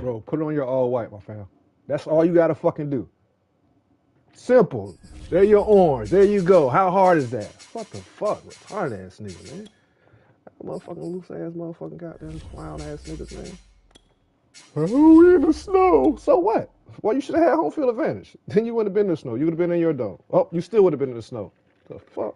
Bro, put on your all white, my fam. That's all you gotta fucking do. Simple. There your orange. There you go. How hard is that? What the fuck? Retarded ass nigga, man. Motherfucking loose ass motherfucking goddamn clown ass niggas, man. Oh, we in the snow. So what? Well, you should have had home field advantage. Then you wouldn't have been in the snow. You would have been in your dome. Oh, you still would have been in the snow. The fuck?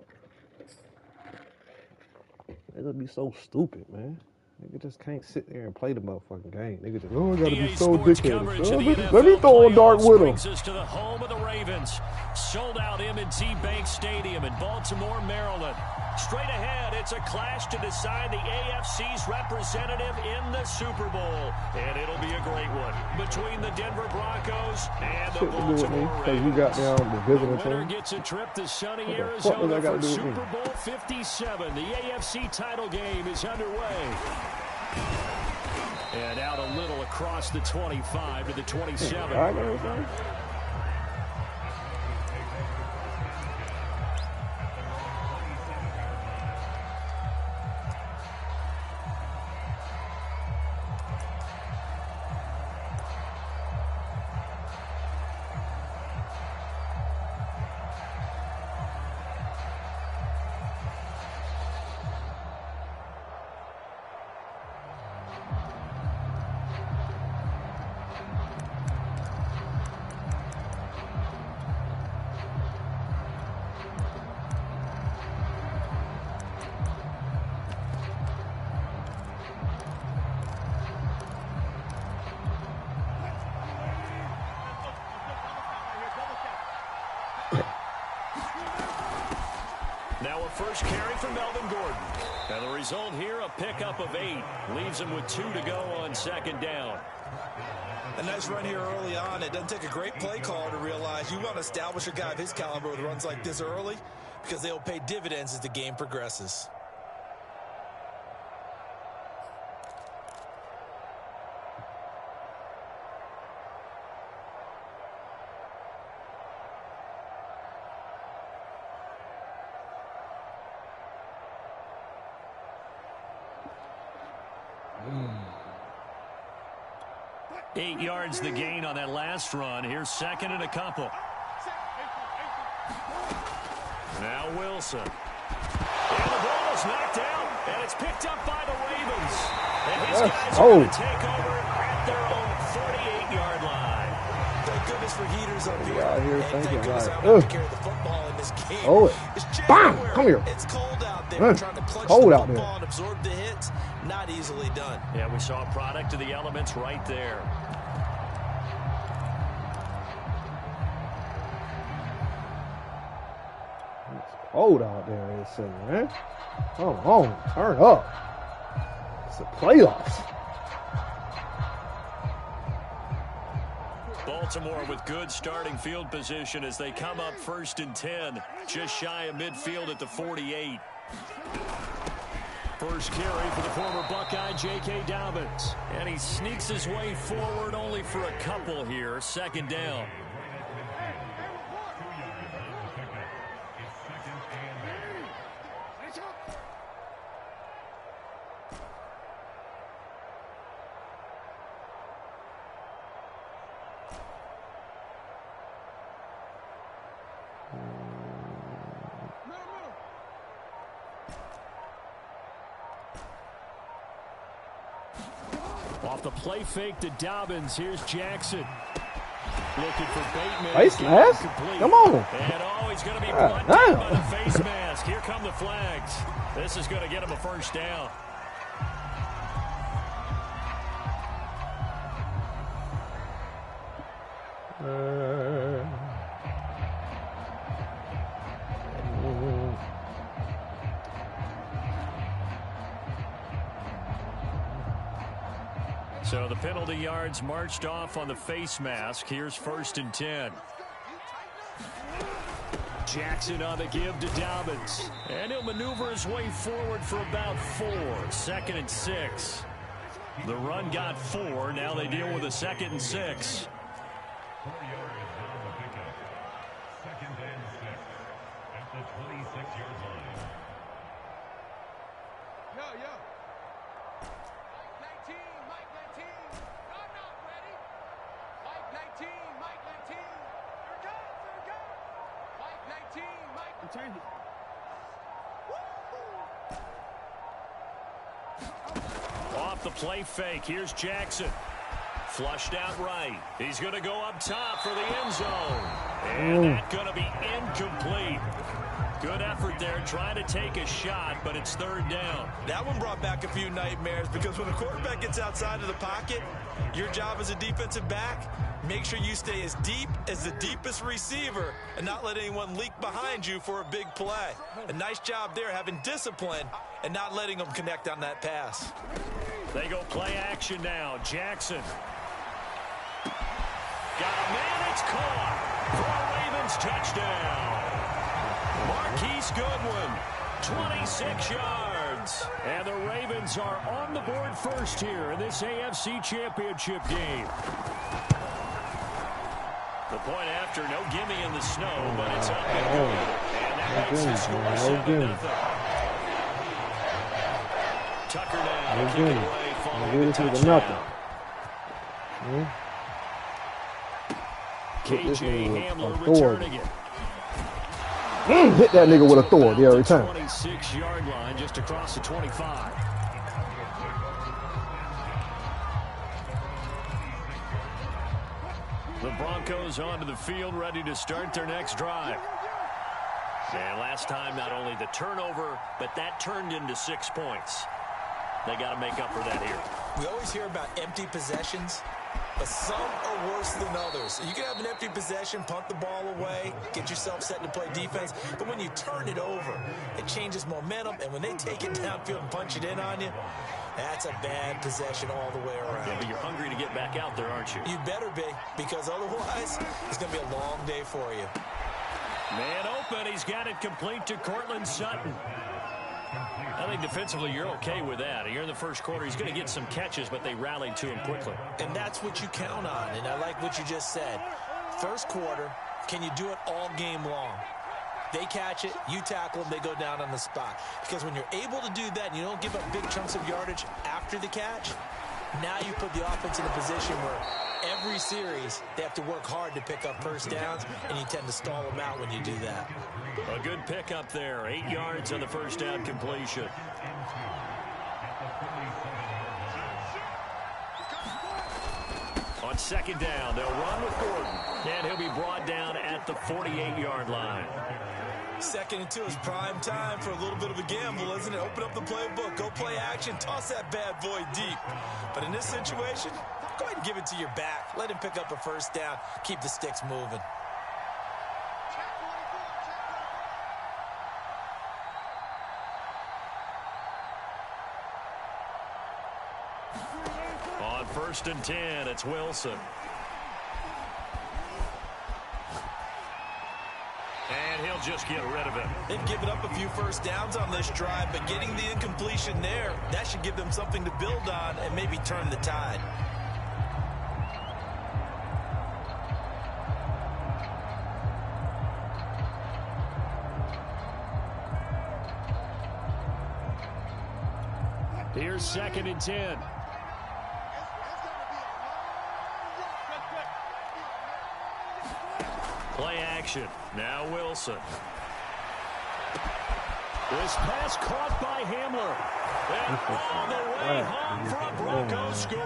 They gonna be so stupid, man. Nigga just can't sit there and play the motherfucking game. Nigga just, oh, I gotta be so dickheaded. Let me throw a dart with him. Brings us to the home of the Ravens. Sold out M&T Bank Stadium in Baltimore, Maryland. Straight ahead, it's a clash to decide the AFC's representative in the Super Bowl. And it'll be a great one between the Denver Broncos and the Baltimore Ravens. You got down the visiting winner gets a trip to sunny Arizona for Super Bowl 57. The AFC title game is underway. And out a little across the 25 to the 27. Now a first carry for Melvin Gordon. And the result here, a pickup of 8. Leaves him with 2 to go on second down. A nice run here early on. It doesn't take a great play caller to realize you want to establish a guy of his caliber with runs like this early because they'll pay dividends as the game progresses. Eight yards the gain on that last run. Here's second and a couple. Now Wilson. And the ball is knocked out, and it's picked up by the Ravens. And his guys are going to take over at their own 48-yard line. Thank goodness for heaters up here. And thank goodness I don't have to carry the football in this game. It's bam! Come here. It's cold out there. Trying to clutch the football and absorb the hits. Not easily done. Yeah, we saw a product of the elements right there. Cold out there, they say, man. Come on, turn up. It's the playoffs. Baltimore with good starting field position as they come up 1st and 10, just shy of midfield at the 48. First carry for the former Buckeye, J.K. Dobbins. And he sneaks his way forward only for a couple here, second down. Off the play fake to Dobbins. Here's Jackson. Looking for Bateman. Face mask? Come on. And he's going to be brought down by the face mask. Here come the flags. This is going to get him a first down. So the penalty yards marched off on the face mask. Here's 1st and 10. Jackson on the give to Dobbins. And he'll maneuver his way forward for about 4. 2nd and 6. The run got 4. Now they deal with a 2nd and 6. Off the play fake, here's Jackson. Flushed out right. He's going to go up top for the end zone. And that's going to be incomplete. Good effort there, trying to take a shot, but it's third down. That one brought back a few nightmares because when a quarterback gets outside of the pocket, your job as a defensive back, make sure you stay as deep as the deepest receiver and not let anyone leak behind you for a big play. A nice job there having discipline and not letting them connect on that pass. They go play action now. Jackson. Got a man, it's caught for a Ravens touchdown. Marquise Goodwin, 26 yards. And the Ravens are on the board first here in this AFC Championship game. The point after, no gimme in the snow, but it's up and good. And that makes the score 7-0. Tucker now kicking away following the touchdown. KJ Hamler returning it. Hit that nigga with authority every time. 26-yard line just across the 25. The Broncos onto the field ready to start their next drive. And last time, not only the turnover, but that turned into 6 points. They got to make up for that here. We always hear about empty possessions, but some are worse than others. You can have an empty possession, punt the ball away, get yourself set to play defense, but when you turn it over, it changes momentum, and when they take it downfield and punch it in on you, that's a bad possession all the way around. Yeah, but you're hungry to get back out there, aren't you? You better be, because otherwise, it's going to be a long day for you. Man open, he's got it complete to Cortland Sutton. I think defensively you're okay with that. Here in the first quarter, he's going to get some catches, but they rallied to him quickly. And that's what you count on, and I like what you just said. First quarter, can you do it all game long? They catch it, you tackle them, they go down on the spot. Because when you're able to do that and you don't give up big chunks of yardage after the catch, now you put the offense in a position where every series they have to work hard to pick up first downs, and you tend to stall them out when you do that. A good pickup there, 8 yards on the first down completion. On second down, they'll run with Gordon, and he'll be brought down at the 48-yard line. 2nd and 2 is prime time for a little bit of a gamble, isn't it? Open up the playbook, go play action, toss that bad boy deep. But in this situation, go ahead and give it to your back. Let him pick up a first down, keep the sticks moving. On 1st and 10, it's Wilson. And he'll just get rid of it. They've given up a few first downs on this drive, but getting the incompletion there, that should give them something to build on and maybe turn the tide. Here's 2nd and 10. Play action. Now Wilson. This pass caught by Hamler. And all the way home for a Broncos score.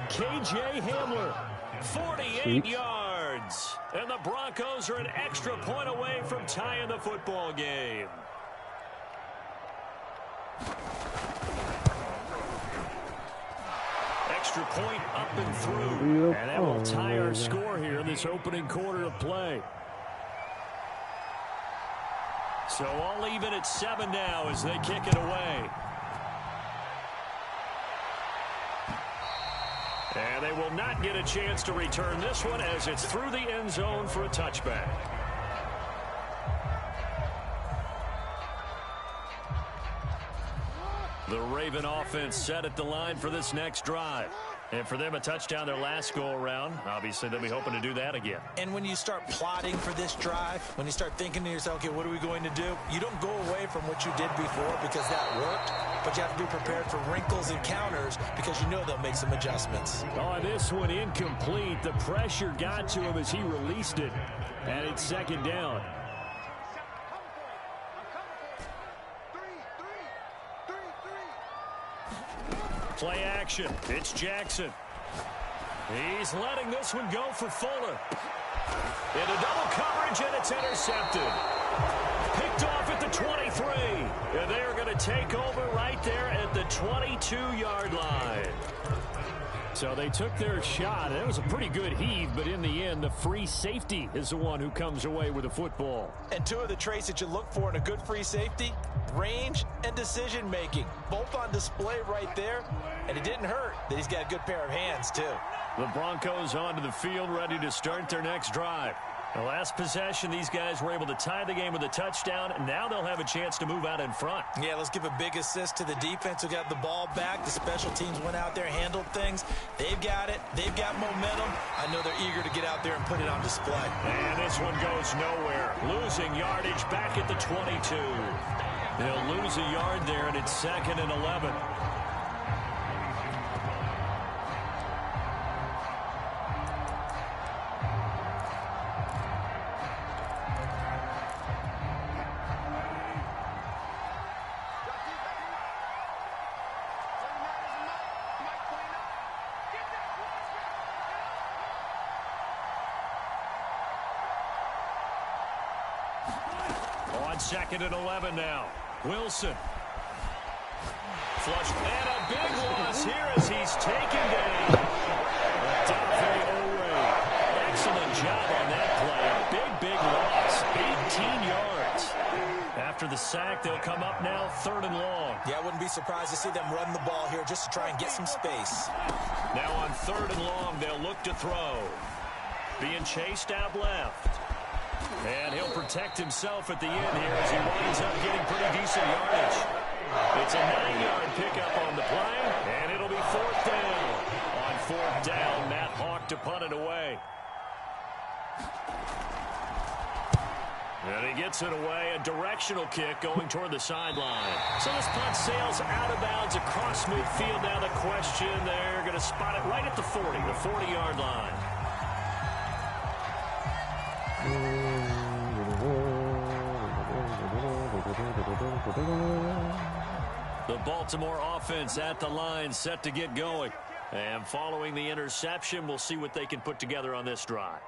KJ Hamler, 48 yards. And the Broncos are an extra point away from tying the football game. Extra point up and through. And that will tie our score here in this opening quarter of play. So all even at 7 now as they kick it away. And they will not get a chance to return this one as it's through the end zone for a touchback. The Raven offense set at the line for this next drive. And for them, a touchdown their last go-around. Obviously, they'll be hoping to do that again. And when you start plotting for this drive, when you start thinking to yourself, okay, what are we going to do? You don't go away from what you did before because that worked, but you have to be prepared for wrinkles and counters because you know they'll make some adjustments. Oh, this one incomplete. The pressure got to him as he released it. And it's second down. Play action. It's Jackson. He's letting this one go for Fuller. Into double coverage, and it's intercepted. Picked off at the 23. And they're going to take over right there at the 22-yard line. So they took their shot. It was a pretty good heave, but in the end, the free safety is the one who comes away with the football. And two of the traits that you look for in a good free safety, range and decision-making, both on display right there. And it didn't hurt that he's got a good pair of hands, too. The Broncos onto the field, ready to start their next drive. The last possession, these guys were able to tie the game with a touchdown, and now they'll have a chance to move out in front. Yeah, let's give a big assist to the defense who got the ball back. The special teams went out there, handled things. They've got it. They've got momentum. I know they're eager to get out there and put it on display. And this one goes nowhere. Losing yardage back at the 22. They'll lose a yard there, and it's 2nd and 11. On 2nd and 11 now. Wilson. Flush. And a big loss here as he's taken down. Excellent job on that play. Big loss. 18 yards. After the sack, they'll come up now 3rd and long. Yeah, I wouldn't be surprised to see them run the ball here just to try and get some space. Now on 3rd and long, they'll look to throw. Being chased out left. And he'll protect himself at the end here as he winds up getting pretty decent yardage. It's a 9-yard pickup on the play, and it'll be 4th down. On 4th down, Matt Hawk to punt it away. And he gets it away, a directional kick going toward the sideline. So this punt sails out of bounds across midfield. Now the question, they're going to spot it right at the 40, the 40-yard line. The Baltimore offense at the line, set to get going. And following the interception, we'll see what they can put together on this drive.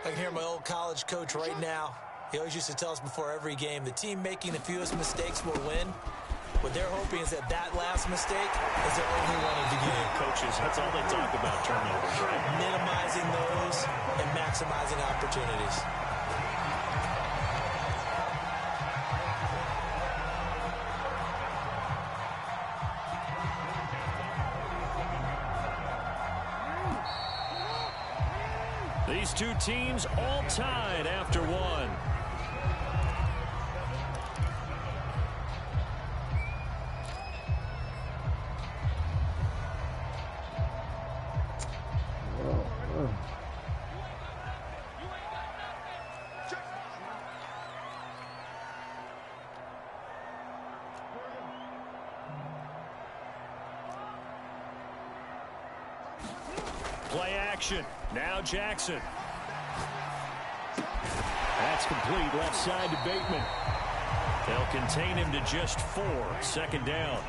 I can hear my old college coach right now. He always used to tell us before every game, the team making the fewest mistakes will win. What they're hoping is that that last mistake is their only one of the game. Coaches, that's all they talk about, turnovers, right? Minimizing those and maximizing opportunities. These two teams all tied after one. Play action. Now Jackson. That's complete. Left side to Bateman. They'll contain him to just 4. 2nd down.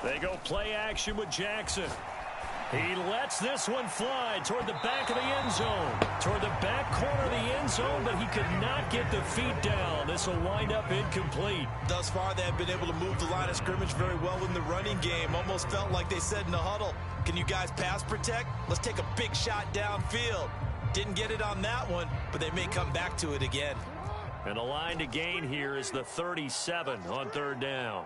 They go play action with Jackson. He lets this one fly toward the back of the end zone. Toward the back corner of the end zone, but he could not get the feet down. This will wind up incomplete. Thus far, they have been able to move the line of scrimmage very well in the running game. Almost felt like they said in the huddle, can you guys pass protect? Let's take a big shot downfield. Didn't get it on that one, but they may come back to it again. And the line to gain here is the 37 on 3rd down.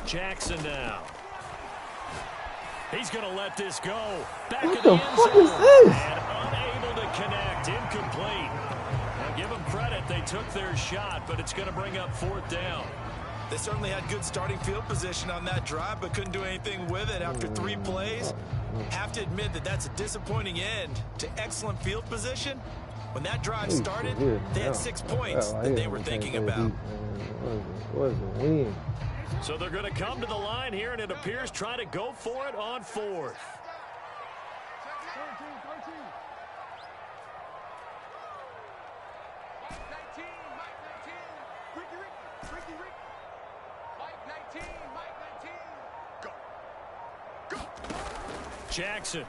Jackson now. He's going to let this go. Back What in the the end fuck zone. is this? And unable to connect. Incomplete. Now give them credit. They took their shot, but it's going to bring up 4th down. They certainly had good starting field position on that drive, but couldn't do anything with it after 3 plays. Have to admit that that's a disappointing end to excellent field position. When that drive started, they had 6 points that they were thinking about. What is the win? So they're going to come to the line here, and it appears try to go for it on 4th. Jackson.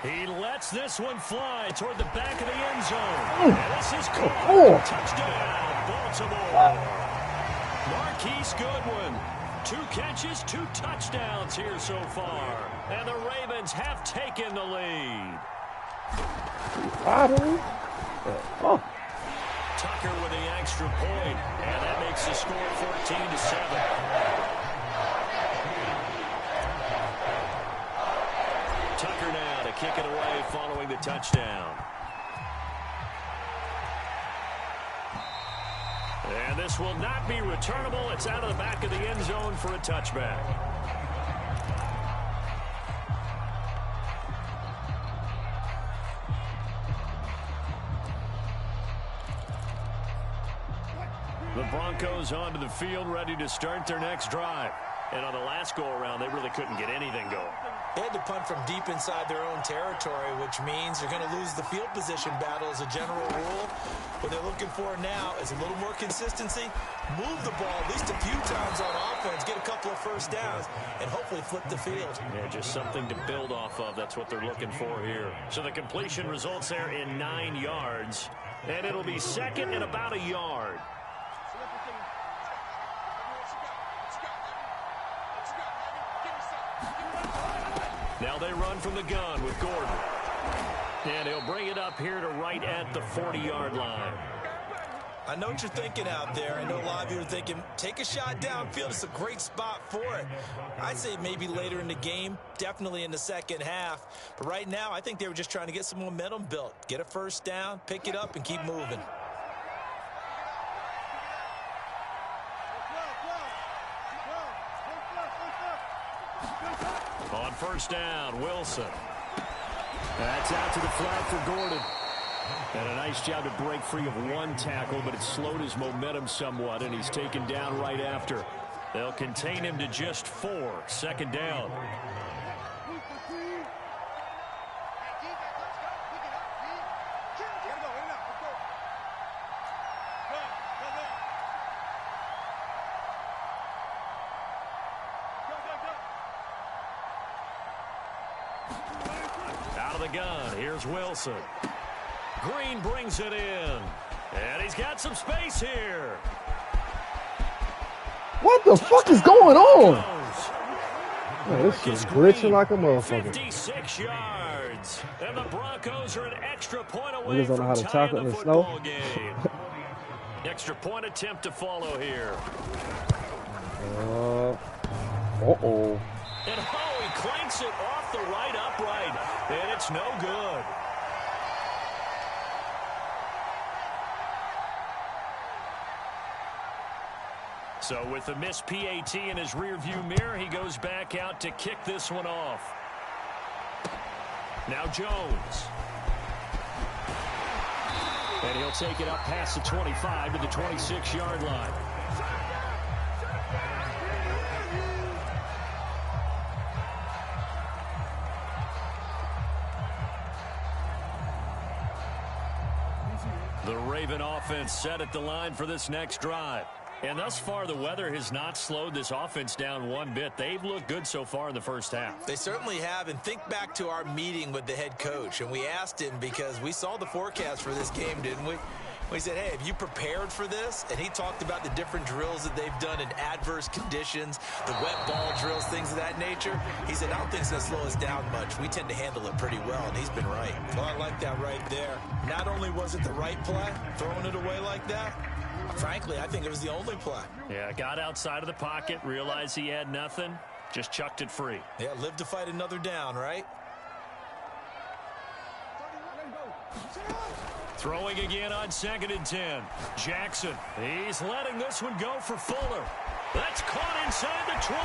He lets this one fly toward the back of the end zone. And this is caught. Touchdown, Baltimore. Marquise Goodwin. 2 catches, 2 touchdowns here so far. And the Ravens have taken the lead. Tucker with the extra point. And that makes the score 14-7. Tucker now to kick it away following the touchdown. And this will not be returnable. It's out of the back of the end zone for a touchback. The Broncos onto the field, ready to start their next drive. And on the last go-around, they really couldn't get anything going. They had to punt from deep inside their own territory, which means they're going to lose the field position battle as a general rule. What they're looking for now is a little more consistency, move the ball at least a few times on offense, get a couple of first downs, and hopefully flip the field. Yeah, just something to build off of. That's what they're looking for here. So the completion results there in 9 yards, and it'll be second and about a yard. Now they run from the gun with Gordon. And he'll bring it up here to right at the 40-yard line. I know what you're thinking out there. I know a lot of you are thinking, take a shot downfield. It's a great spot for it. I'd say maybe later in the game, definitely in the second half. But right now, I think they were just trying to get some momentum built. Get a first down, pick it up, and keep moving. On first down, Wilson. That's out to the flat for Gordon. And a nice job to break free of 1 tackle, but it slowed his momentum somewhat, and he's taken down right after. They'll contain him to just 4. Second down. Out of the gun, here's Wilson. Green brings it in. And he's got some space here. What the fuck is going on? Man, this is glitching like a motherfucker. 56 yards. And the Broncos are an extra point away Niggas don't know how from to tying tackle in the the football snow. game. Extra point attempt to follow here. Uh-oh. And he clanks it off the right upright. And it's no good. So with the missed PAT in his rearview mirror, he goes back out to kick this one off. Now Jones. And he'll take it up past the 25 to the 26-yard line. The Raven offense set at the line for this next drive. And thus far, the weather has not slowed this offense down one bit. They've looked good so far in the first half. They certainly have. And think back to our meeting with the head coach. And we asked him because we saw the forecast for this game, didn't we? We said, hey, have you prepared for this? And he talked about the different drills that they've done in adverse conditions, the wet ball drills, things of that nature. He said, I don't think it's going to slow us down much. We tend to handle it pretty well, and he's been right. Well, I like that right there. Not only was it the right play, throwing it away like that, Frankly, I think it was the only play. Yeah, got outside of the pocket, realized he had nothing, just chucked it free. Yeah, live to fight another down, right? Throwing again on 2nd and 10. Jackson, he's letting this one go for Fuller. That's caught inside the 20.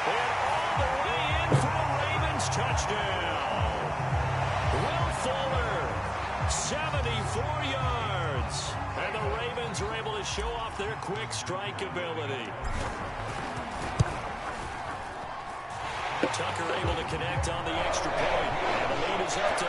And all the way in for a Ravens touchdown. Will Fuller, 74 yards. And the Ravens are able to show off their quick strike ability. Tucker able to connect on the extra point. And the lead is up to 8.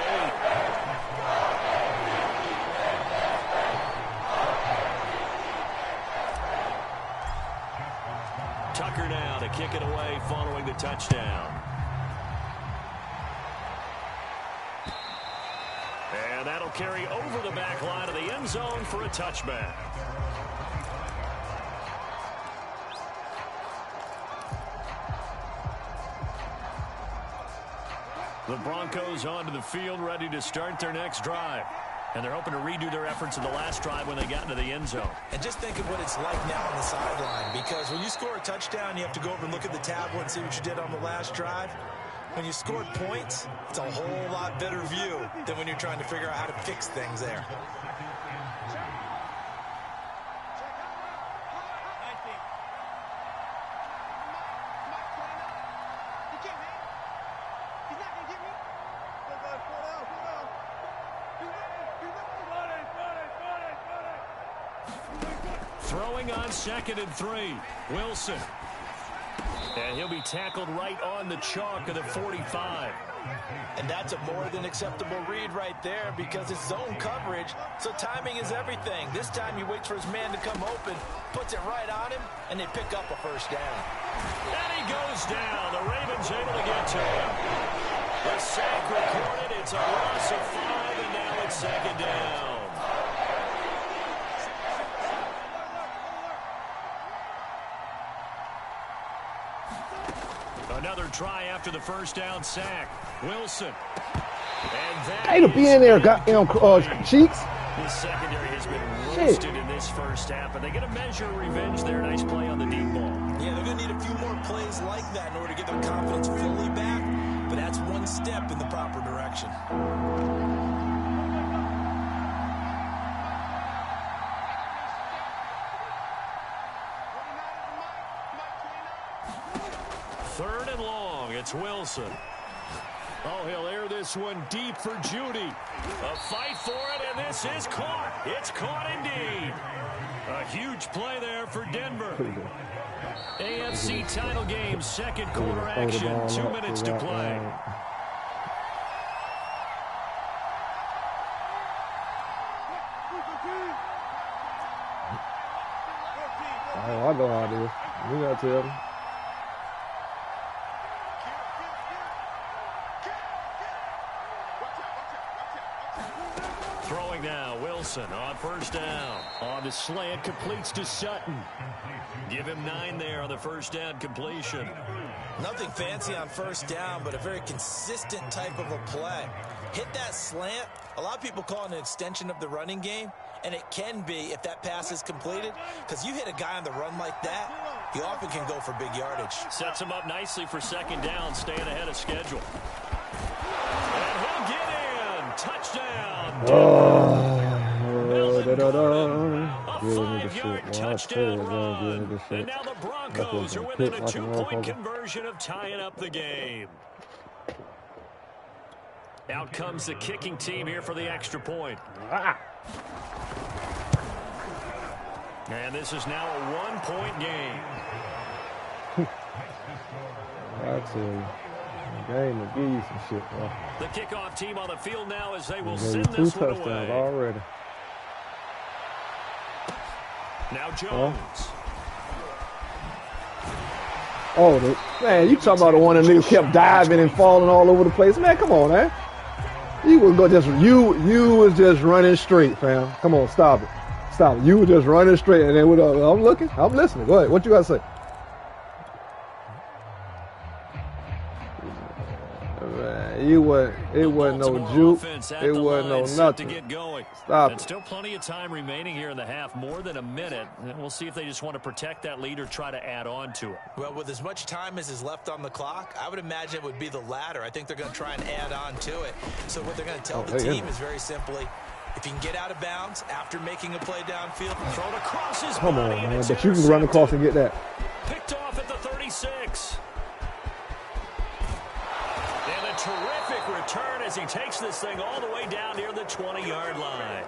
Tucker now to kick it away following the touchdown. And that'll carry over the back line of the end zone for a touchback. The Broncos onto the field, ready to start their next drive. And they're hoping to redo their efforts in the last drive when they got into the end zone. And just think of what it's like now on the sideline, because when you score a touchdown, you have to go over and look at the tablet and see what you did on the last drive. When you scored points, it's a whole lot better view than when you're trying to figure out how to fix things there. Throwing on 2nd and 3. Wilson. And he'll be tackled right on the chalk of the 45. And that's a more than acceptable read right there because it's zone coverage, so timing is everything. This time he waits for his man to come open, puts it right on him, and they pick up a first down. And he goes down. The Ravens able to get to him. The sack recorded. It's a loss of 5, and now it's 2nd down. Another try after the first down sack. Wilson. And that Hey, to be in there, goddamn Cheeks. The secondary has been roasted in this first half, but they get a measure of revenge there. Nice play on the deep ball. Yeah, they're going to need a few more plays like that in order to get their confidence fully back, but that's one step in the proper direction. Third and long, it's Wilson. Oh, he'll air this one deep for Judy. A fight for it, and this is caught. It's caught indeed. A huge play there for Denver. AFC title game, second quarter action, 2 minutes to play. Oh, I know how it is. We gotta tell them. Throwing now, Wilson on first down. On the slant, completes to Sutton. Give him 9 there on the first down completion. Nothing fancy on first down, but a very consistent type of a play. Hit that slant. A lot of people call it an extension of the running game, and it can be if that pass is completed, because you hit a guy on the run like that, he often can go for big yardage. Sets him up nicely for second down, staying ahead of schedule. And he'll get in. Touchdown. A 5-yard touchdown run. And now the Broncos are within a 2-point conversion of tying up the game. Out comes the kicking team here for the extra point. And this is now a 1-point game. I tell you, the game will give you some shit, bro. The kickoff team on the field now as they will They send gave you this 2 one touchdowns away. already. Now Jones. Oh, man, you talking about the one that niggas kept diving and falling all over the place. Man, come on, man. You was go just you was just running straight, fam. Come on, stop it. Stop it. You were just running straight, and then I'm looking, I'm listening. Go ahead. What you got to say? Man, It wasn't no juke. It wasn't no nothing. To get going. Stop and it. Still plenty of time remaining here in the half, more than a minute. And we'll see if they just want to protect that lead or try to add on to it. Well, with as much time as is left on the clock, I would imagine it would be the latter. I think they're going to try and add on to it. So what they're going to tell the team is very simply, if you can get out of bounds after making a play downfield, throw it across his Come on, man. But you can run across and get that. Picked off at the 36. And a terrific return as he takes this thing all the way down near the 20-yard line.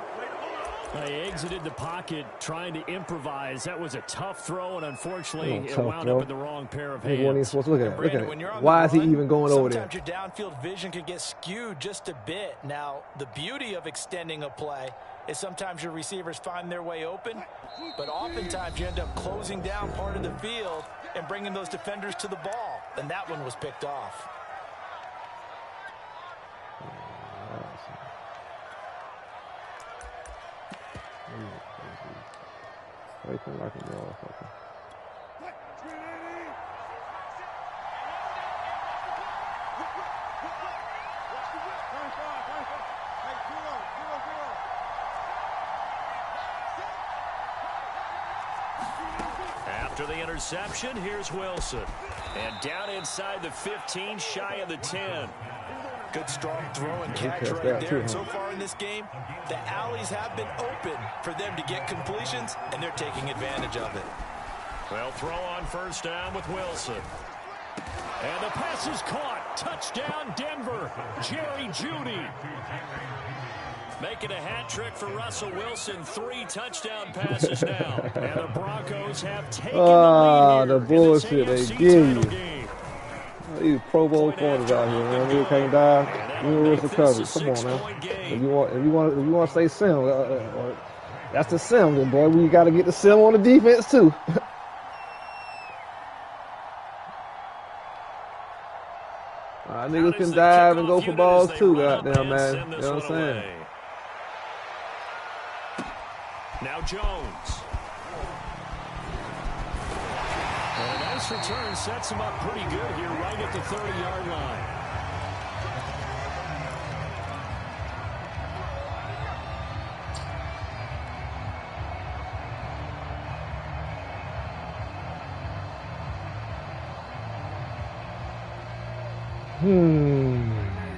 They exited the pocket trying to improvise. That was a tough throw, and unfortunately, it wound throw. up in the wrong pair of hands. Look at that. Why is he even going over there? Sometimes your downfield vision can get skewed just a bit. Now, the beauty of extending a play is sometimes your receivers find their way open, but oftentimes you end up closing down part of the field and bringing those defenders to the ball, and that one was picked off. After the interception, here's Wilson. And down inside the 15, shy of the 10. Good strong throw and catch right there. And so far in this game, the alleys have been open for them to get completions, and they're taking advantage of it. Well, throw on first down with Wilson. And the pass is caught. Touchdown, Denver. Jerry Jeudy. Making a hat trick for Russell Wilson. 3 touchdown passes now. And the Broncos have taken the lead here the bullshit they AFC give you. game. These Pro Bowl corners out here, man. They can't die. Universal coverage. Come on, man. If you want to say sim, that's the sim, boy. We got to get the sim on the defense too. Niggas can dive and go for balls too, goddamn, man. You know what I'm saying? Now Jones. And a nice return sets him up pretty good here right at the 30-yard line.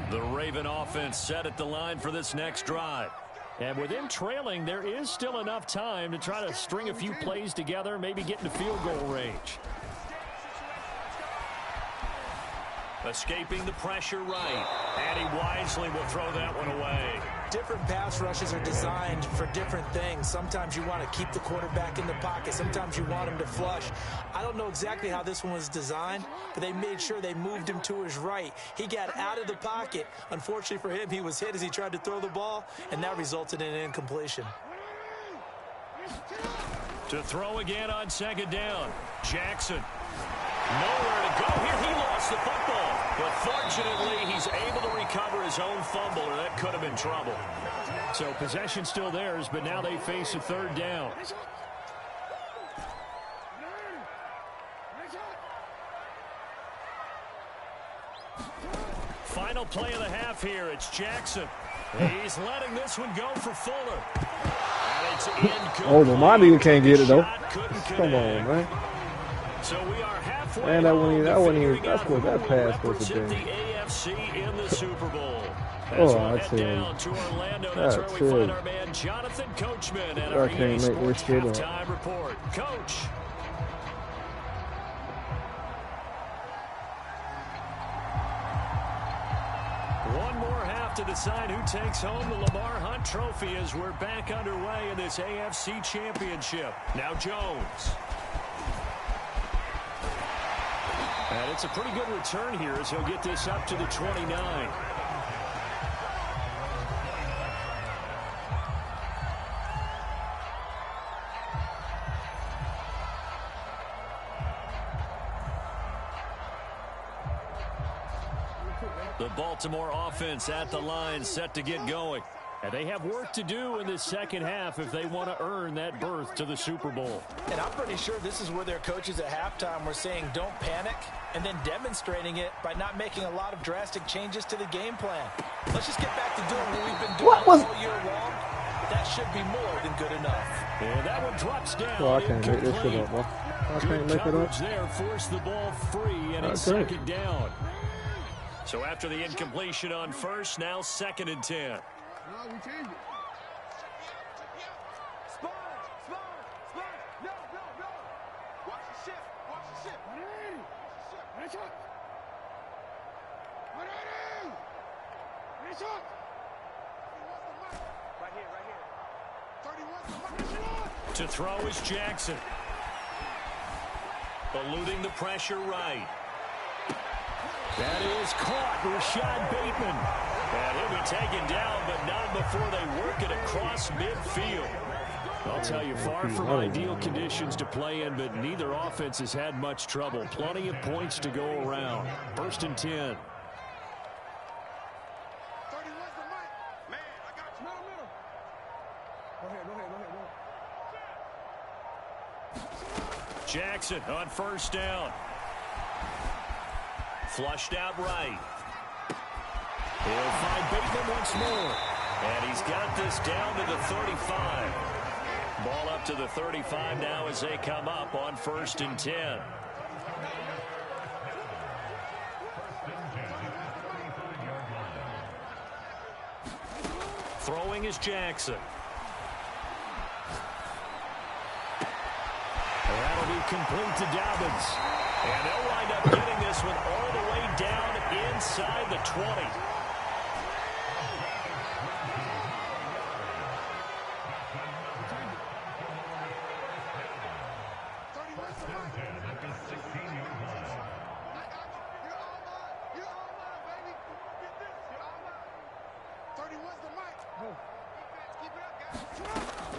The Raven offense set at the line for this next drive. And with him trailing, there is still enough time to try to string a few plays together, maybe get into field goal range. Escaping the pressure right. And he wisely will throw that one away. Different pass rushes are designed for different things. Sometimes you want to keep the quarterback in the pocket. Sometimes you want him to flush. I don't know exactly how this one was designed, but they made sure they moved him to his right. He got out of the pocket. Unfortunately for him, he was hit as he tried to throw the ball, and that resulted in an incompletion. To throw again on second down. Jackson. Nowhere to go here. He lost the football. But fortunately, he's able to recover his own fumble, or that could have been trouble. So possession still theirs, but now they face a third down. Final play of the half here. It's Jackson. He's letting this one go for Fuller. And it's incomplete. Oh, no, my nigga can't get it, though. Come on, man. So we are halfway. Man, that wasn't even, that's what that pass was the today. AFC in the Super Bowl. Oh, I tell you. To Orlando. That's where we find our man Jonathan Coachman at our EA Sports halftime report. Coach. One more half to decide who takes home the Lamar Hunt Trophy as we're back underway in this AFC Championship. Now Jones. And it's a pretty good return here as he'll get this up to the 29. The Baltimore offense at the line set to get going. And they have work to do in this second half if they want to earn that berth to the Super Bowl. And I'm pretty sure this is where their coaches at halftime were saying don't panic, and then demonstrating it by not making a lot of drastic changes to the game plan. Let's just get back to doing what we've been doing all year long. That should be more than good enough. And that one drops down. Well, I can't make this shit up, boy. I can't make it up. There, force the ball free, and it's second down. So after the incompletion on first, now 2nd and 10. No, we changed it. Spot. No. Watch the shift. Watch the shift. Right here. 31. To throw is Jackson. Eluding the pressure right. That is caught. Rashad Bateman. And he'll be taken down, but not before they work it across midfield. I'll tell you, far from ideal conditions to play in, but neither offense has had much trouble. Plenty of points to go around. 1st and 10. Jackson on 1st down. Flushed out right. He'll find Bateman once more. And he's got this down to the 35. Ball up to the 35 now as they come up on 1st and 10. Throwing is Jackson. That'll be complete to Dobbins. And they'll wind up getting this one all the way down inside the 20.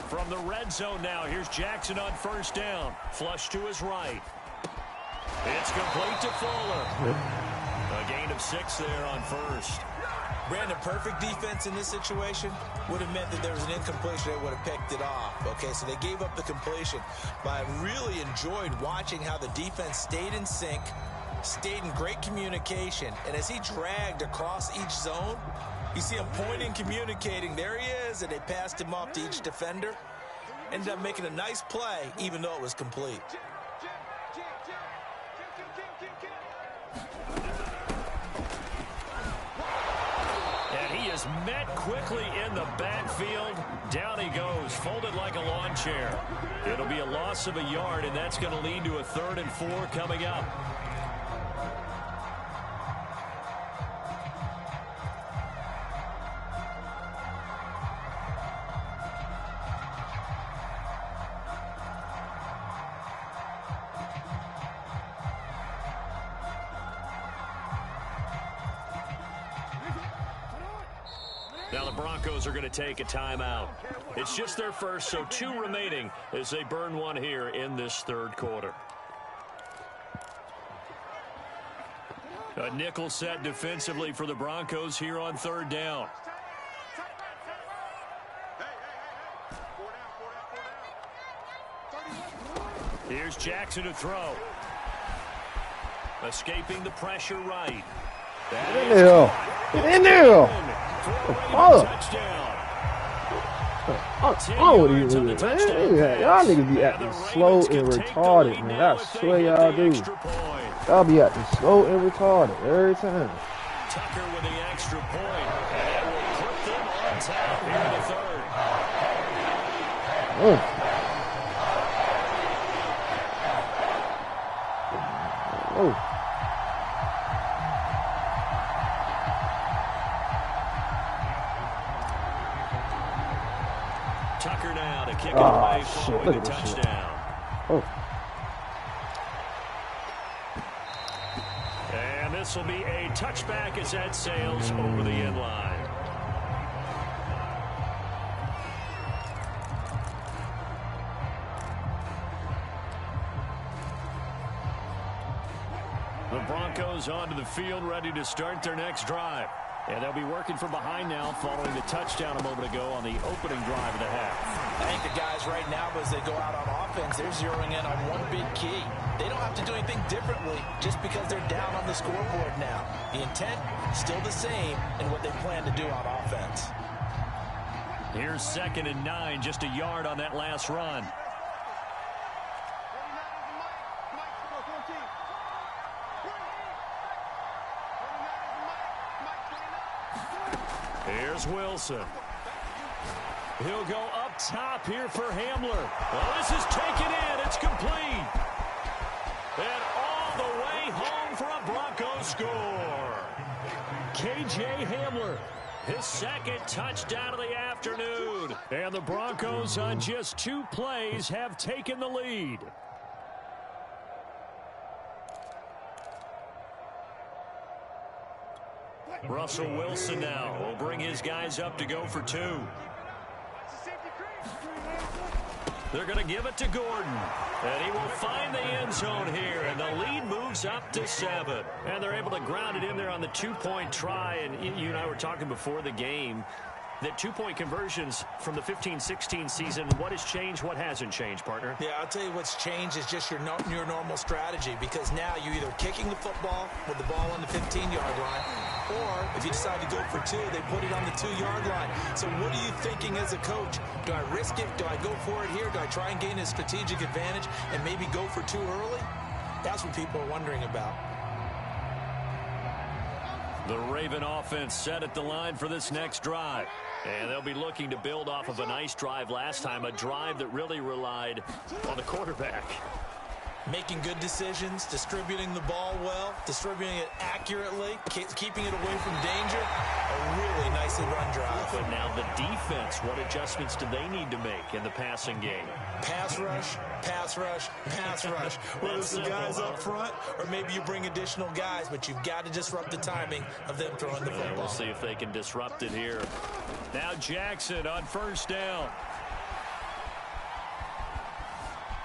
From the red zone now, here's Jackson on 1st down. Flush to his right. It's complete to Fuller. A gain of 6 there on 1st. Brandon, perfect defense in this situation would have meant that there was an incompletion. They would have picked it off. Okay, so they gave up the completion. But I really enjoyed watching how the defense stayed in sync, stayed in great communication. And as he dragged across each zone, you see him pointing, communicating. There he is, and they passed him off to each defender. Ended up making a nice play, even though it was complete. And he is met quickly in the backfield. Down he goes, folded like a lawn chair. It'll be a loss of a yard, and that's going to lead to a 3rd and 4 coming up. Now the Broncos are going to take a timeout. It's just their first, so 2 remaining as they burn one here in this 3rd quarter. A nickel set defensively for the Broncos here on 3rd down. Here's Jackson to throw. Escaping the pressure right. Get in there. Get in there. Oh. Oh, what are you doing, man? Y'all niggas be acting slow and retarded, man. I swear y'all do. Y'all be acting slow and retarded every time. Tucker with the extra point. And it will put them on top here in the 3rd. Oh. Tucker now to kick it away for the touchdown. Oh. And this will be a touchback as that sails over the end line. The Broncos onto the field, ready to start their next drive. And they'll be working from behind now following the touchdown a moment ago on the opening drive of the half. I think the guys right now, as they go out on offense, they're zeroing in on one big key. They don't have to do anything differently just because they're down on the scoreboard now. The intent, still the same in what they plan to do on offense. Here's 2nd and 9, just a yard on that last run. Here's Wilson. He'll go up top here for Hamler. Well, this is taken in. It's complete. And all the way home for a Broncos score. K.J. Hamler, his 2nd touchdown of the afternoon. And the Broncos on just 2 plays have taken the lead. Russell Wilson now will bring his guys up to go for 2. They're going to give it to Gordon. And he will find the end zone here. And the lead moves up to 7. And they're able to ground it in there on the 2-point try. And you and I were talking before the game that 2-point conversions from the 15-16 season, what has changed, what hasn't changed, partner? Yeah, I'll tell you what's changed is just your normal strategy, because now you're either kicking the football with the ball on the 15-yard line, or if you decide to go for 2, they put it on the 2-yard line. So what are you thinking as a coach? Do I risk it? Do I go for it here? Do I try and gain a strategic advantage and maybe go for 2 early? That's what people are wondering about. The Raven offense set at the line for this next drive. And they'll be looking to build off of a nice drive last time, a drive that really relied on the quarterback. Making good decisions, distributing the ball well, distributing it accurately, keeping it away from danger. A really nicely run drive. But now the defense, what adjustments do they need to make in the passing game? Pass rush, pass rush, pass rush. Whether it's the guys up front or maybe you bring additional guys, but you've got to disrupt the timing of them throwing the football. We'll see if they can disrupt it here. Now Jackson on 1st down.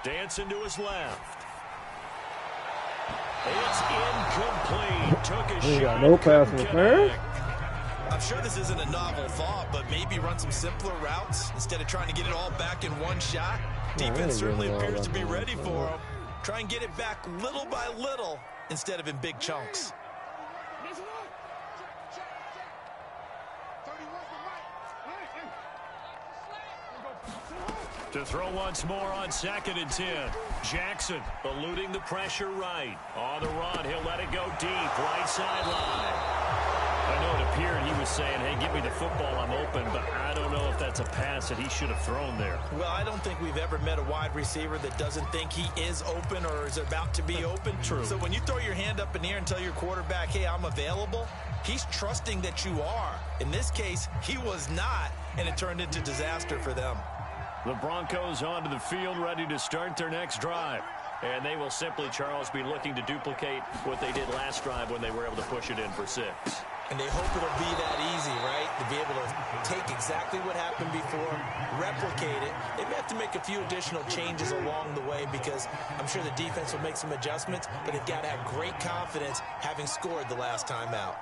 Dancing to his left. It's incomplete. Took a shot. Got no pass interference. I'm sure this isn't a novel thought, but maybe run some simpler routes instead of trying to get it all back in one shot. Defense certainly appears to be ready for him. Try and get it back little by little instead of in big chunks. To throw once more on 2nd and 10. Jackson eluding the pressure right. On the run, he'll let it go deep. Right sideline. I know it appeared he was saying, hey, give me the football, I'm open, but I don't know if that's a pass that he should have thrown there. Well, I don't think we've ever met a wide receiver that doesn't think he is open or is about to be open. True. So when you throw your hand up in the air and tell your quarterback, hey, I'm available, he's trusting that you are. In this case, he was not, and it turned into disaster for them. The Broncos onto the field, ready to start their next drive. And they will simply, Charles, be looking to duplicate what they did last drive when they were able to push it in for 6. And they hope it'll be that easy, right? To be able to take exactly what happened before, replicate it. They may have to make a few additional changes along the way because I'm sure the defense will make some adjustments, but they've got to have great confidence having scored the last time out.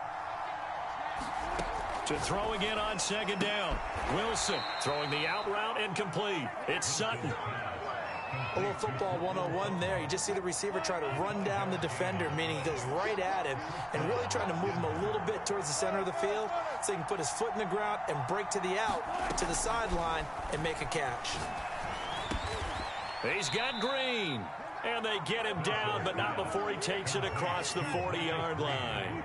To throw again on 2nd down. Wilson throwing the out route incomplete. It's Sutton. A little football 101 there. You just see the receiver try to run down the defender, meaning he goes right at him and really trying to move him a little bit towards the center of the field so he can put his foot in the ground and break to the out, to the sideline, and make a catch. He's got Green. And they get him down, but not before he takes it across the 40-yard line.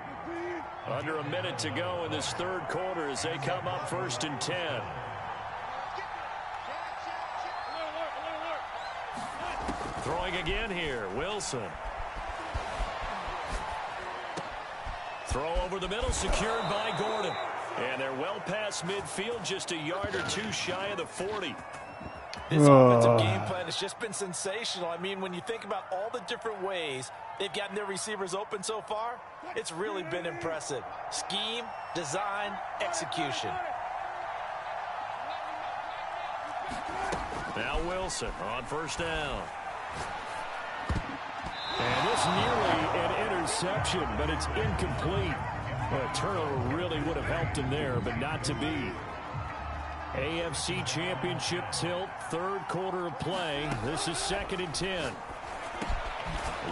Under a minute to go in this 3rd quarter as they come up 1st and 10. Throwing again here, Wilson. Throw over the middle, secured by Gordon. And they're well past midfield, just a yard or 2 shy of the 40. This offensive game plan has just been sensational. I mean, when you think about all the different ways they've gotten their receivers open so far, it's really been impressive. Scheme, design, execution. Now Wilson on 1st down. And this nearly an interception, but it's incomplete. Well, a turnover really would have helped him there, but not to be. AFC Championship tilt, third quarter of play. This is 2nd and 10.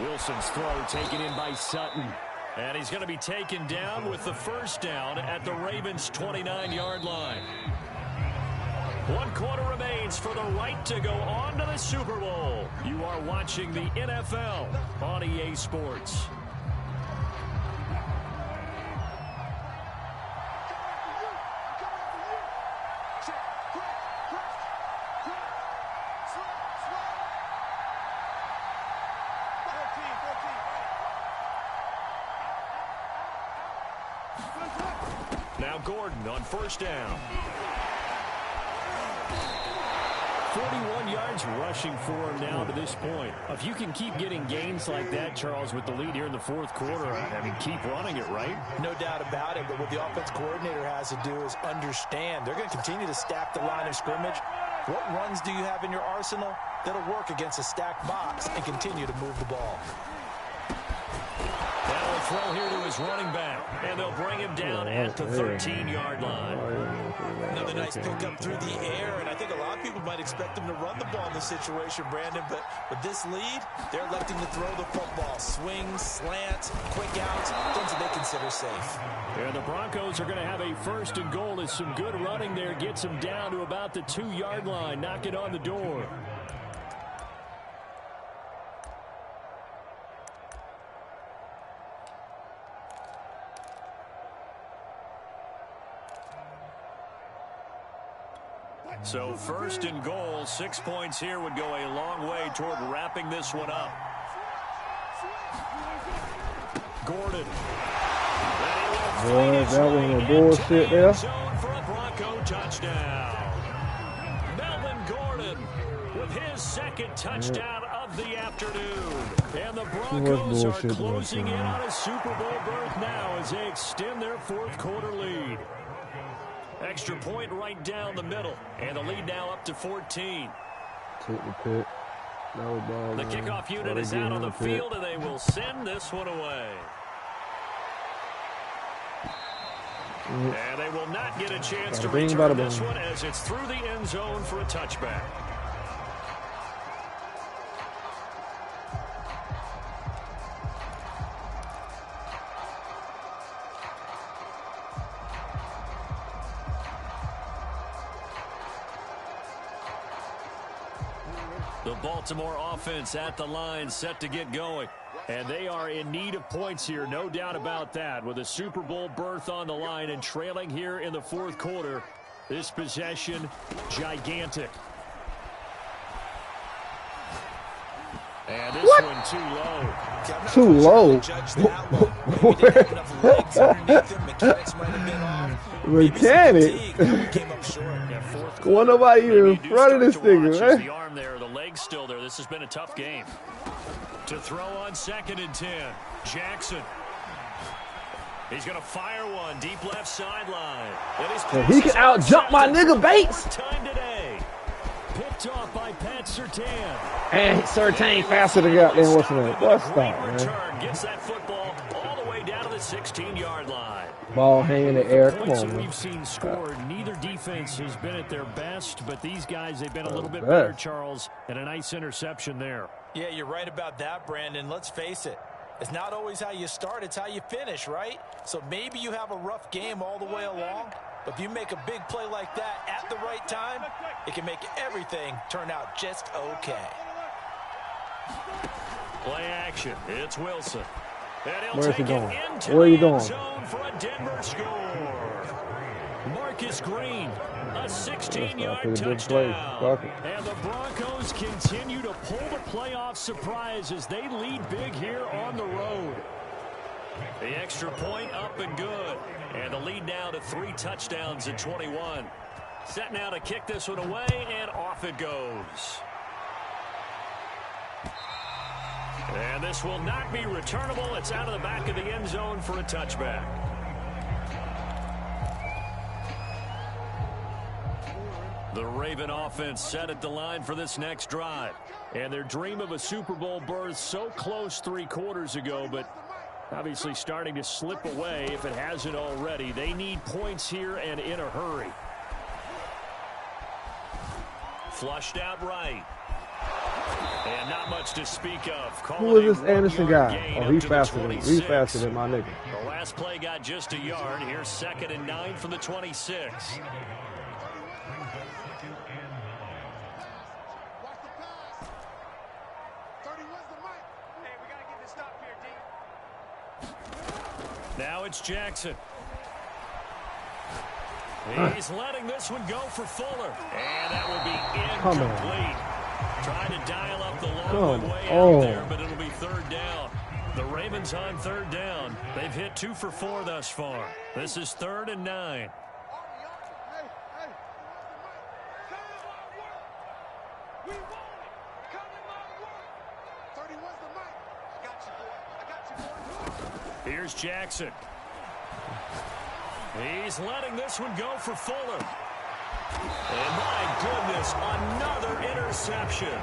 Wilson's throw taken in by Sutton. And he's going to be taken down with the first down at the Ravens' 29-yard line. 1 quarter remains for the right to go on to the Super Bowl. You are watching the NFL on EA Sports. Now Gordon on first down. 41 yards rushing for him now to this point. If you can keep getting gains like that, Charles, with the lead here in the fourth quarter, I mean, keep running it, right? No doubt about it, but what the offense coordinator has to do is understand. They're going to continue to stack the line of scrimmage. What runs do you have in your arsenal that'll work against a stacked box and continue to move the ball? Now a throw here to his running back, and they'll bring him down at the 13-yard line. Another nice pickup through the air, and I think a lot of people might expect him to run the ball in this situation, Brandon, but with this lead, they're electing to throw the football. Swings, slants, quick outs, things that they consider safe. And the Broncos are going to have a 1st and goal as some good running there gets them down to about the 2-yard line, knocking on the door. So 1st and goal, 6 points here would go a long way toward wrapping this one up. Gordon. Boy, that was a bullshit there. Zone for a Bronco touchdown. Melvin Gordon with his 2nd touchdown of the afternoon. And the Broncos are closing in on a Super Bowl berth now as they extend their 4th quarter lead. Extra point right down the middle. And the lead now up to 14. Take the pick. The kickoff unit is out on the field, and they will send this one away. And they will not get a chance to return this one as it's through the end zone for a touchback. The Baltimore offense at the line set to get going. And they are in need of points here, no doubt about that. With a Super Bowl berth on the line and trailing here in the 4th quarter, this possession, gigantic. And this one too low. Mechanic. Well, nobody even in front of this thing, man. The arm there, the leg's still there. This has been a tough game. To throw on 2nd and 10, Jackson. He's going to fire one deep left sideline. He can out-jump my nigga Bates. Time today. Picked off by Pat Surtain. And Surtain faster than goddamn what's the name. What's that, man? Return gets that football all the way down to the 16-yard line. Ball hanging in the air. Come on, man. We've seen scored. Neither defense has been at their best, but these guys, they've been a little bit better, Charles, and a nice interception there. Yeah, you're right about that, Brandon. Let's face it. It's not always how you start, it's how you finish, right? So maybe you have a rough game all the way along, but if you make a big play like that at the right time, it can make everything turn out just okay. Play action. It's Wilson. Where's he going? Where are you going? For a Denver score. Marcus Green, a 16-yard touchdown. And the Broncos continue to pull the playoff surprise as they lead big here on the road. The extra point up and good. And the lead now to 3 touchdowns at 21. Set now to kick this one away, and off it goes. And this will not be returnable. It's out of the back of the end zone for a touchback. The Raven offense set at the line for this next drive. And their dream of a Super Bowl berth so close 3 quarters ago, but Obviously starting to slip away if it hasn't already. They need points here and in a hurry. Flushed out right. And not much to speak of. Who is this Anderson guy? Oh, he's faster than my nigga. The last play got just a yard. Here's 2nd and 9 from the 26. Now it's Jackson. He's letting this one go for Fuller. And that will be incomplete. Trying to dial up the long way out there, but it'll be 3rd down. The Ravens on 3rd down. They've hit 2 for 4 thus far. This is 3rd and 9. Here's Jackson. He's letting this one go for Fuller. And my goodness, another interception.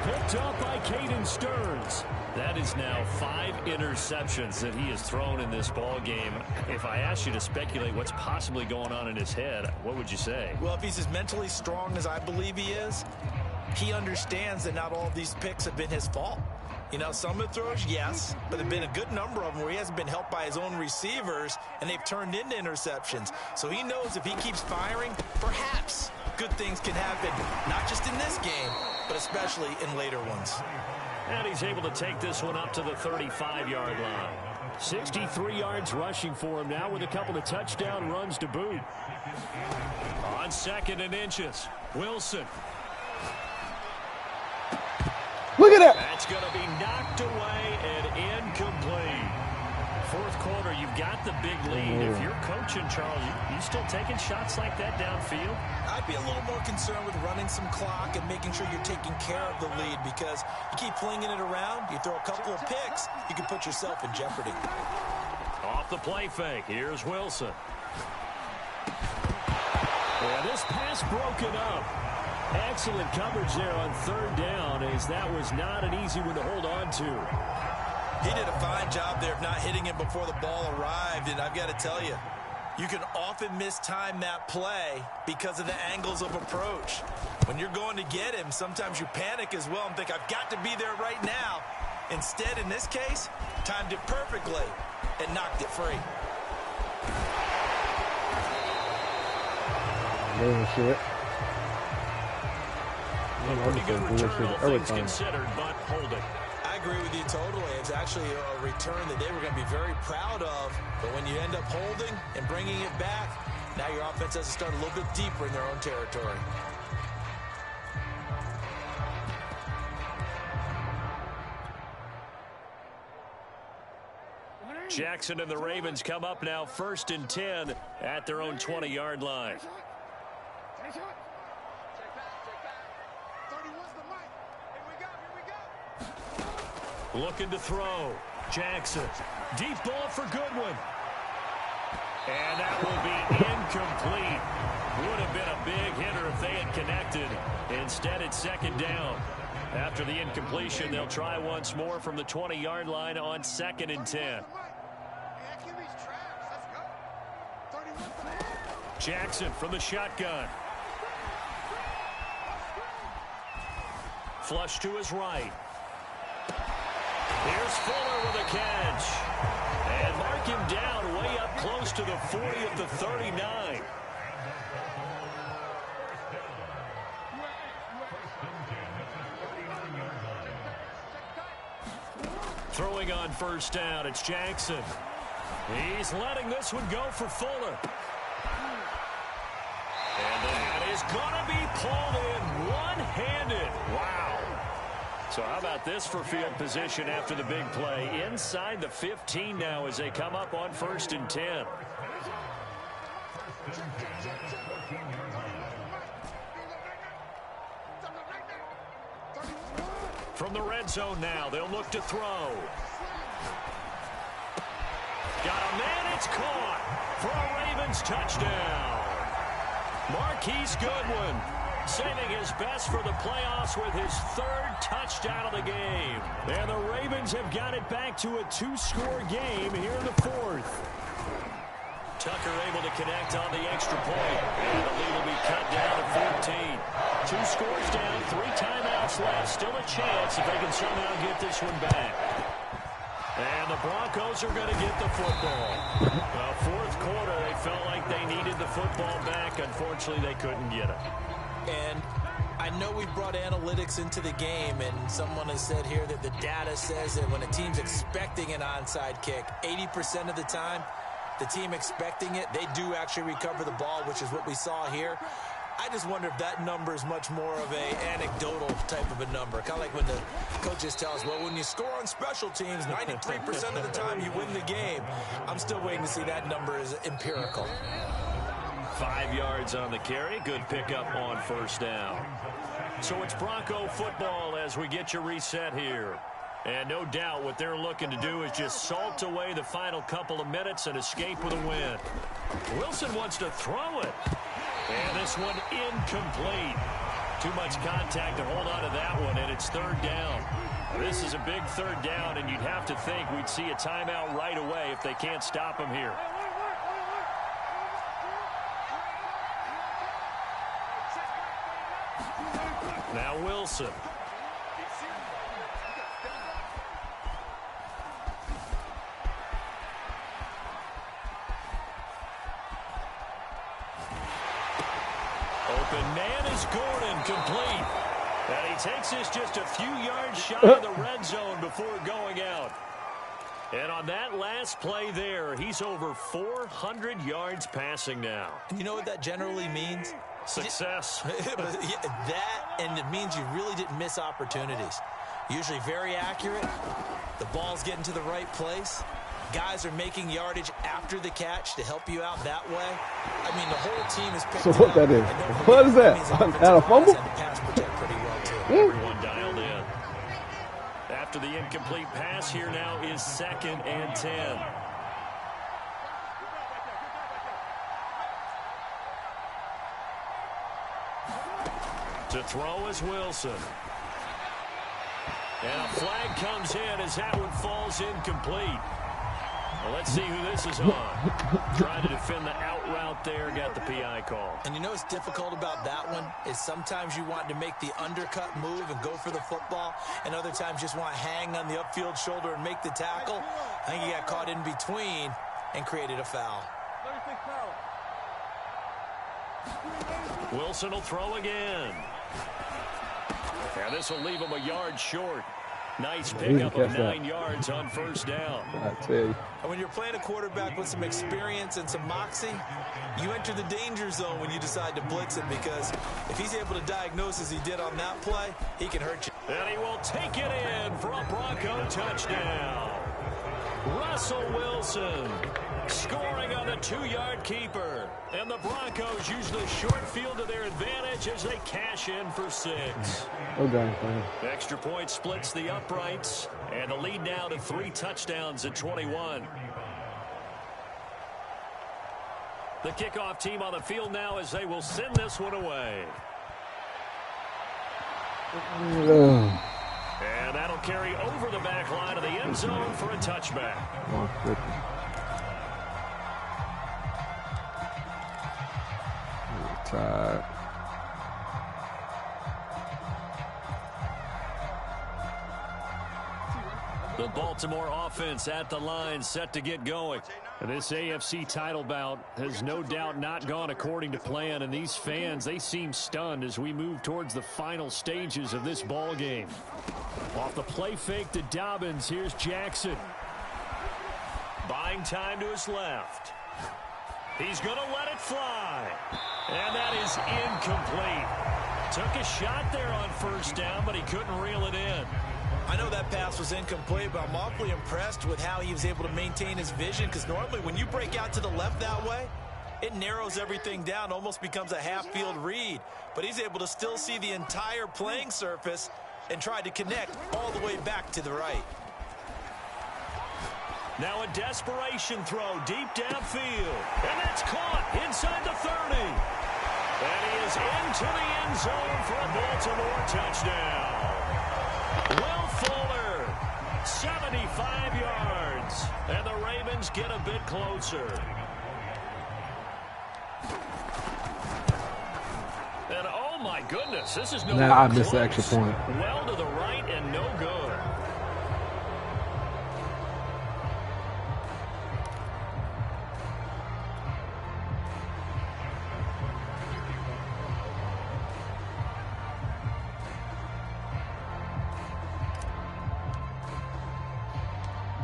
Picked up by Caden Stearns. That is now 5 interceptions that he has thrown in this ball game. If I asked you to speculate what's possibly going on in his head, what would you say? Well, if he's as mentally strong as I believe he is, he understands that not all of these picks have been his fault. You know, some of the throws, yes, but there have been a good number of them where he hasn't been helped by his own receivers, and they've turned into interceptions. So he knows if he keeps firing, perhaps good things can happen, not just in this game, but especially in later ones. And he's able to take this one up to the 35-yard line. 63 yards rushing for him now with a couple of touchdown runs to boot. On 2nd and inches, Wilson. Look at that. That's going to be knocked away and incomplete. 4th quarter, you've got the big lead. If you're coaching, Charles, you still taking shots like that downfield? I'd be a little more concerned with running some clock and making sure you're taking care of the lead, because you keep flinging it around, you throw a couple of picks, you can put yourself in jeopardy. Off the play fake, here's Wilson. And this pass broken up. Excellent coverage there on 3rd down, as that was not an easy one to hold on to. He did a fine job there of not hitting him before the ball arrived, and I've got to tell you, you can often mistime that play because of the angles of approach. When you're going to get him, sometimes you panic as well and think, I've got to be there right now. Instead, in this case, timed it perfectly and knocked it free. Bullshit. Pretty good return, all things considered, but holding. I agree with you totally. It's actually a return that they were going to be very proud of. But when you end up holding and bringing it back, now your offense has to start a little bit deeper in their own territory. Jackson and the Ravens come up now 1st and 10 at their own 20-yard line. Looking to throw. Jackson. Deep ball for Goodwin. And that will be incomplete. Would have been a big hitter if they had connected. Instead, it's 2nd down. After the incompletion, they'll try once more from the 20-yard line on 2nd and 10. Jackson from the shotgun. Flush to his right. Here's Fuller with a catch. And mark him down way up close to the 40 of the 39. Throwing on 1st down, it's Jackson. He's letting this one go for Fuller. And that is going to be pulled in one-handed. Wow. So how about this for field position after the big play? Inside the 15 now as they come up on 1st and 10. From the red zone now, they'll look to throw. Got a man, it's caught for a Ravens touchdown. Marquise Goodwin. saving his best for the playoffs with his 3rd touchdown of the game. And the Ravens have got it back to a 2-score game here in the 4th. Tucker able to connect on the extra point. And the lead will be cut down to 14. 2 scores down, 3 timeouts left. Still a chance if they can somehow get this one back. And the Broncos are going to get the football. The 4th quarter, they felt like they needed the football back. Unfortunately, they couldn't get it. And I know we brought analytics into the game, and someone has said here that the data says that when a team's expecting an onside kick, 80% of the time, the team expecting it, they do actually recover the ball, which is what we saw here. I just wonder if that number is much more of a anecdotal type of a number. Kind of like when the coaches tell us, well, when you score on special teams, 93% of the time you win the game. I'm still waiting to see that number is empirical. 5 yards on the carry. Good pickup on 1st down. So it's Bronco football as we get you reset here. And no doubt what they're looking to do is just salt away the final couple of minutes and escape with a win. Wilson wants to throw it. And this one incomplete. Too much contact to hold on to that one, and it's 3rd down. This is a big 3rd down, and you'd have to think we'd see a timeout right away if they can't stop him here. Now Wilson. Open man is Gordon, complete. And he takes this just a few yards shy of the red zone before going out. And on that last play there, he's over 400 yards passing now. You know what that generally means? Success. That, and it means you really didn't miss opportunities. Usually very accurate. The ball's getting to the right place. Guys are making yardage after the catch to help you out that way. I mean, the whole team is picked So what that is? What is that? Out of fumble? Pass protect pretty well, too. Everyone dialed in. After the incomplete pass, here now is 2nd and 10. To throw is Wilson. And a flag comes in as that one falls incomplete. Well, let's see who this is on. Trying to defend the out route there, got the PI call. And you know what's difficult about that one is sometimes you want to make the undercut move and go for the football, and other times just want to hang on the upfield shoulder and make the tackle. I think he got caught in between and created a foul. Wilson will throw again. And this will leave him a yard short. Nice pickup of 9 yards on 1st down. I tell you. And when you're playing a quarterback with some experience and some moxie, you enter the danger zone when you decide to blitz him, because if he's able to diagnose as he did on that play, he can hurt you. And he will take it in for a Bronco touchdown. Russell Wilson scoring on the 2-yard keeper. And the Broncos use the short field to their advantage as they cash in for 6. No game plan. Extra point splits the uprights, and the lead now to 3 touchdowns at 21. The kickoff team on the field now as they will send this one away. And that'll carry over the back line of the end zone for a touchback. Tired. The Baltimore offense at the line, set to get going. This AFC title bout has no doubt not gone according to plan, and these fans, they seem stunned as we move towards the final stages of this ball game. Off the play fake to Dobbins, here's Jackson. Buying time to his left. He's going to let it fly. And that is incomplete. Took a shot there on 1st down, but he couldn't reel it in. I know that pass was incomplete, but I'm awfully impressed with how he was able to maintain his vision, because normally when you break out to the left that way, it narrows everything down, almost becomes a half-field read. But he's able to still see the entire playing surface and try to connect all the way back to the right. Now a desperation throw deep downfield. And that's caught inside the 30. And he is into the end zone for a Baltimore touchdown. Will Fuller, 75 yards. And the Ravens get a bit closer. And oh my goodness, this is no Now I missed the extra point. Well to the right and no good.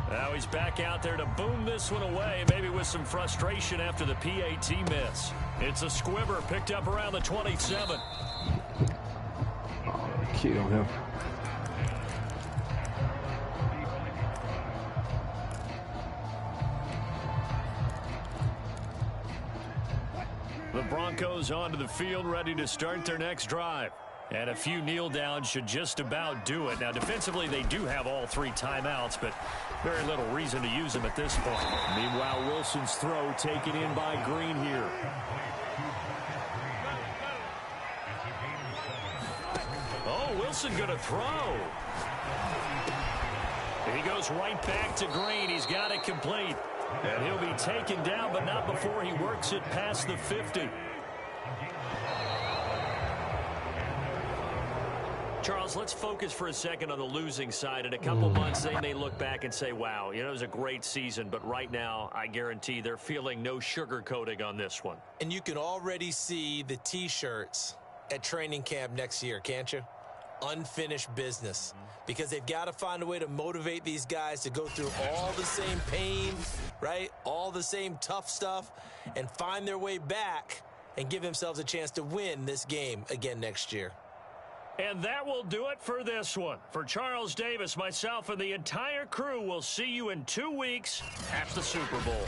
Now he's back out there to boom this one away, maybe with some frustration after the PAT miss. It's a squibber picked up around the 27. Oh, kid on him. The Broncos onto the field, ready to start their next drive. And a few kneel downs should just about do it. Now, defensively, they do have all 3 timeouts, but very little reason to use them at this point. Meanwhile, Wilson's throw taken in by Green here. Oh, Wilson going to throw. He goes right back to Green. He's got it complete. And he'll be taken down, but not before he works it past the 50. Charles, let's focus for a second on the losing side. In a couple months, they may look back and say, wow, you know, it was a great season. But right now, I guarantee they're feeling no sugarcoating on this one. And you can already see the T-shirts at training camp next year, can't you? Unfinished business. Because they've got to find a way to motivate these guys to go through all the same pain, right? All the same tough stuff, and find their way back and give themselves a chance to win this game again next year. And that will do it for this one. For Charles Davis, myself, and the entire crew, we'll see you in 2 weeks at the Super Bowl.